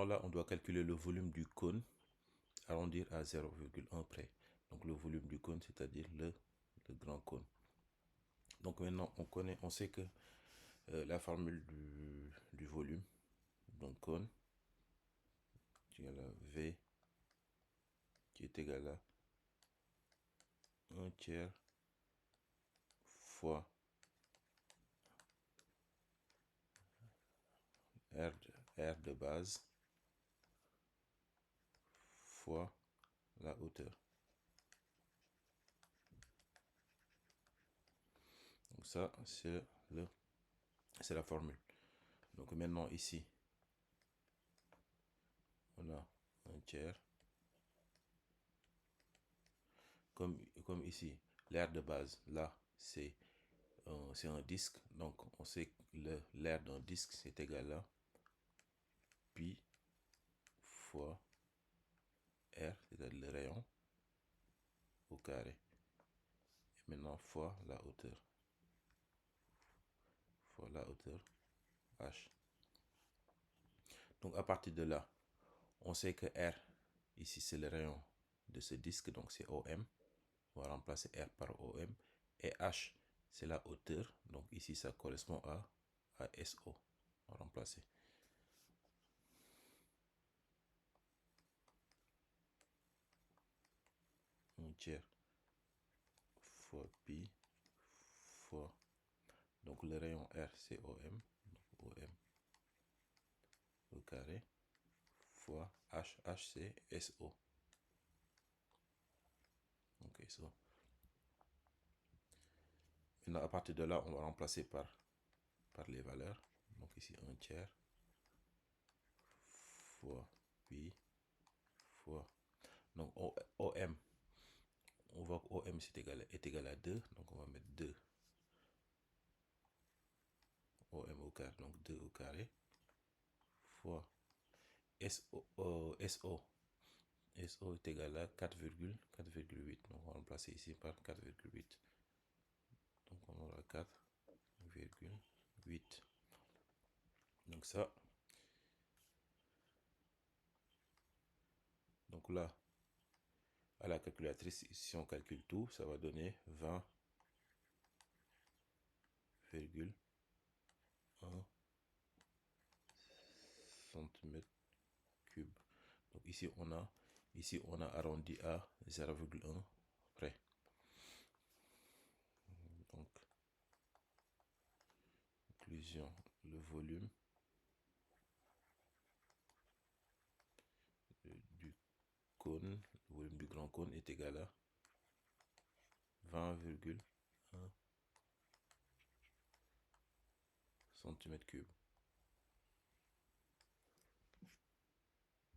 Maintenant là, on doit calculer le volume du cône, arrondir à 0,1 près. Donc le volume du cône, c'est-à-dire le grand cône. Donc maintenant, on sait que la formule du volume, donc cône, qui est égal à V, qui est égal à 1/3 fois R de base fois la hauteur. Donc ça, c'est la formule. Donc maintenant ici, on a 1/3. Comme ici, l'air de base, là, c'est un disque. Donc on sait que l'air d'un disque, c'est égal à pi fois R, c'est-à-dire le rayon, au carré. Et maintenant fois la hauteur. Fois la hauteur H. Donc à partir de là, on sait que R, ici c'est le rayon de ce disque, donc c'est OM. On va remplacer R par OM. Et H, c'est la hauteur. Donc ici, ça correspond à SO. On va remplacer. Un tiers fois pi fois. Donc le rayon R, c'est OM. Donc OM au carré fois H. H, c'est SO. Donc SO. Maintenant, à partir de là, on va remplacer par les valeurs. Donc ici, un tiers fois pi fois. Donc OM, on voit que OM est égal à 2. Donc on va mettre 2 OM au carré. Donc 2 au carré fois SO. SO est égal à 4,8. Donc on va remplacer ici par 4,8. Donc on aura 4,8. Donc ça. Donc là, à la calculatrice, si on calcule tout, ça va donner 20,1 cm3. Donc ici on a arrondi à 0,1 près. Donc conclusion, le volume du cône, le volume du grand cône est égal à 20,1 cm3.